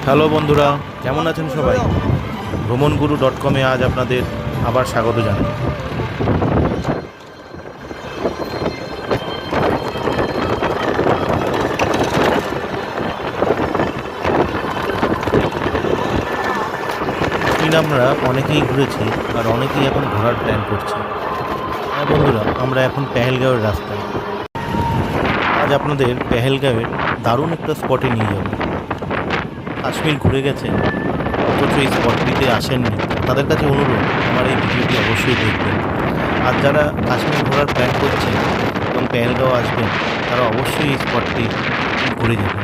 Hello বন্ধুরা, কেমন আছেন সবাই? ভ্রমণগুরু.com-এ আজ আপনাদের আবার স্বাগত জানাই। আমরা অনেকেই ঘুরেছি আর অনেকেই এখন ঘোরার প্ল্যান করছি। হ্যাঁ বন্ধুরা, আমরা এখন পেহেলগাঁওয়ের রাস্তায়। আজ আপনাদের পেহেলগাঁওয়ের দারুণ একটা স্পটে নিয়ে যাব। কাশ্মীর ঘুরে গেছেন অথচ এই স্পটটিতে আসেননি, তাদের কাছে অনুরোধ আমার এই ভিডিওটি অবশ্যই দেখবেন। আর যারা কাশ্মীর ঘোরার প্ল্যান করছেন এবং পেহেলগাঁও আসবেন, তারা অবশ্যই এই স্পটটি ঘুরে যাবেন।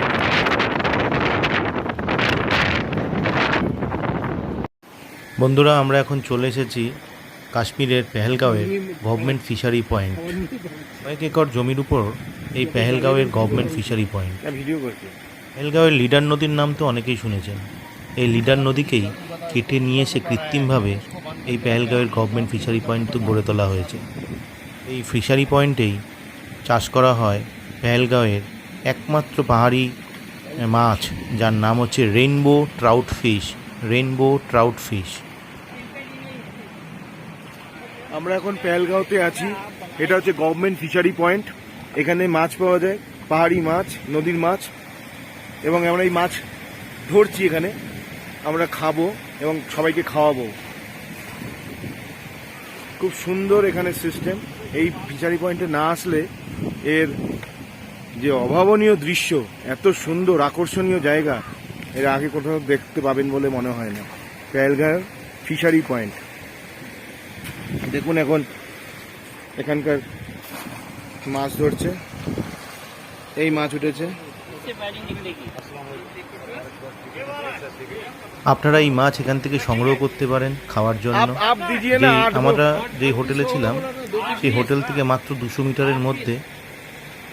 বন্ধুরা, আমরা এখন চলে এসেছি কাশ্মীরের পেহেলগাঁওয়ের গভর্নমেন্ট ফিশারি পয়েন্ট। কয়েক একর জমির উপর এই পেহেলগাঁওয়ের গভর্নমেন্ট ফিশারি পয়েন্ট। পেহেলগাঁওয়ের লিডার নদীর নাম তো অনেকেই শুনেছেন। এই লিডার নদীকেই কেটে নিয়ে এসে কৃত্রিমভাবে এই পেহেলগাঁওয়ের গভর্নমেন্ট ফিশারি পয়েন্ট গড়ে তোলা হয়েছে। এই ফিশারি পয়েন্টেই চাষ করা হয় পেহেলগাঁওয়ের একমাত্র পাহাড়ি মাছ, যার নাম হচ্ছে রেইনবো ট্রাউট ফিশ। আমরা এখন পেহেলগাঁওতে আছি। এটা হচ্ছে গভর্নমেন্ট ফিশারি পয়েন্ট। এখানে মাছ পাওয়া যায়, পাহাড়ি মাছ, নদীর মাছ, এবং আমরা এই মাছ ধরছি। এখানে আমরা খাবো এবং সবাইকে খাওয়াবো। খুব সুন্দর এখানে সিস্টেম। এই ফিশারি পয়েন্টে না আসলে এর যে অভাবনীয় দৃশ্য, এত সুন্দর আকর্ষণীয় জায়গা এর আগে কোথাও দেখতে পাবেন বলে মনে হয় না। পেহেলগাঁও ফিশারি পয়েন্ট দেখুন, এখন এখানকার মাছ ধরছে। এই মাছ উঠেছে। আপনারা এই মাছ এখান থেকে সংগ্রহ করতে পারেন খাওয়ার জন্য। আমরা যে হোটেলে ছিলাম সেই হোটেল থেকে মাত্র 200 মিটারের মধ্যে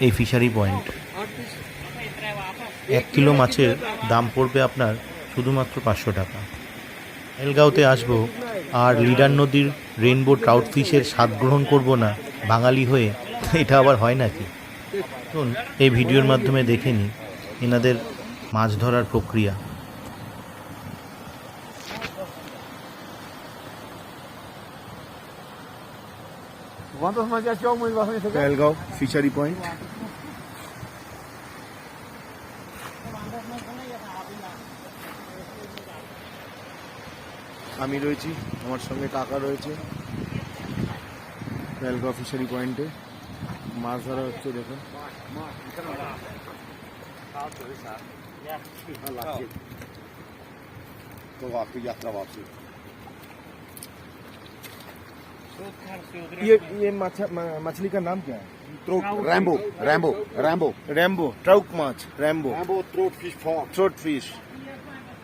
এই ফিশারি পয়েন্ট। 1 কিলো মাছের দাম পড়বে আপনার শুধুমাত্র 500 টাকা। পেহেলগাঁওতে আসবো আর লিডার নদীর রেইনবো ট্রাউট ফিশের স্বাদ গ্রহণ করব না বাঙালি হয়ে, এটা আবার হয় নাকি? শুনুন, এই ভিডিওর মাধ্যমে দেখে নিই এনাদের মাছ ধরার প্রক্রিয়া। Pahalgam fishery point. আমি রয়েছি, আমার সঙ্গে কাকা রয়েছে। পেহেলগাঁও ফিশারি পয়েন্টে মাছ ধরা হচ্ছে। দেখুন, ये मछली का नाम क्या है? रैम्बो ट्राउट माछ। रैम्बो थ्रोट फिश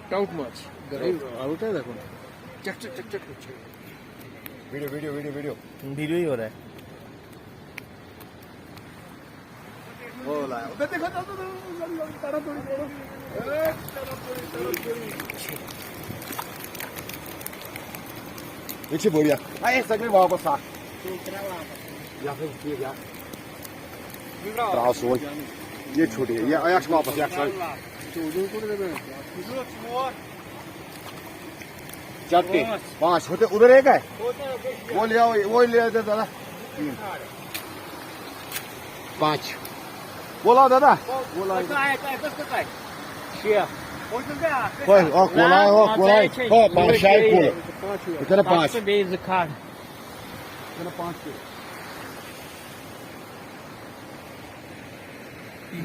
ट्राउट माछ। ওটাই দেখুন, ভিডিও ही हो रहा है। पीछे बढ़िया आए सगळे वापस आ या फिर ये त्रास हो। ये छोटे ये आयाश वापस या चारटे 5 होते उधर एक है, वो ले आओ, वो ले आओ दादा। 5 बोला दादा, बोला कोला हो 5 शाय कोला इतना 5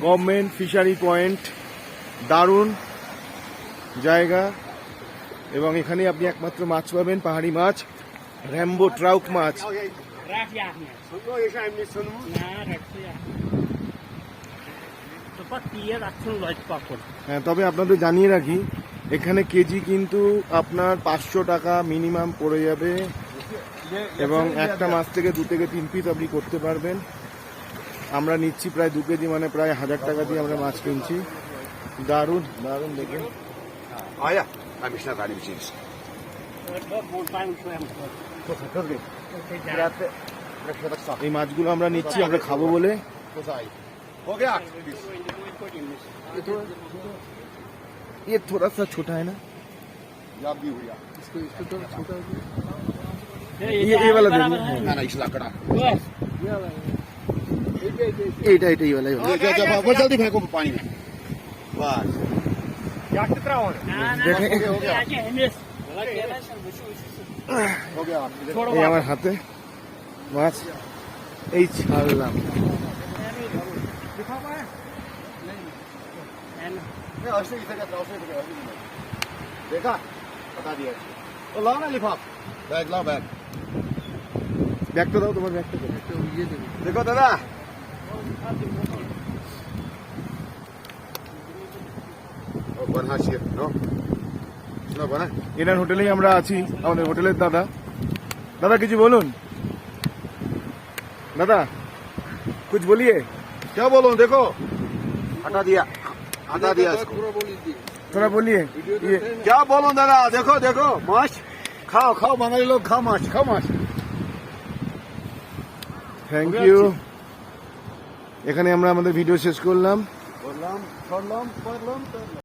গভর্নমেন্ট ফিশারি পয়েন্ট দারুণ জায়গা, এবং এখানে আপনি একমাত্র মাছ পাবেন পাহাড়ি মাছ, র্যাম্বো ট্রাউট মাছ। হ্যাঁ, তবে আপনাদের জানিয়ে রাখি, এখানে কেজি কিন্তু আপনার 500 টাকা মিনিমাম পড়ে যাবে, এবং একটা মাছ থেকে 2 থেকে 3 পিস আপনি করতে পারবেন। আমরা নিচ্ছি প্রায় 2 কেজি, মানে প্রায় 1000 টাকা দিয়ে আমরা মাছ কিনছি। দারুণ দারুণ দেখুন। এই মাছগুলো আমরা নিচ্ছি, আমরা খাবো বলে। ये थोड़ा सा छोटा है ना, या भी भैया ये वाला दे दीजिए। ना ना इसला कड़ा এইটা এই वाला ये क्या वो जल्दी फेंको पानी में बस দেখেন हो गया এই আমার হাতে মাছ এই ছাড়লাম। नहीं ऐसे इधर का ऐसे देखा बता दिया तो लाओ ना लिफाफ बैग लाओ बैग ব্যাগটা দাও, তোমার ব্যাগটা দাও। देखो दादा ओ बना शेर नो नो बना এনার হোটেলেই আমরা আছি, আমাদের হোটেলের দাদা। দাদা কিছু বলুন, দাদা कुछ बोलिए। क्या बोलूं देखो हटा दिया इसको थोड़ा बोलिए। ये क्या बोलूं दादा देखो देखो माछ खाओ खाओ बंगाली लोग खाओ माछ থ্যাংক ইউ। এখানে আমরা আমাদের ভিডিও শেষ করলাম। করলাম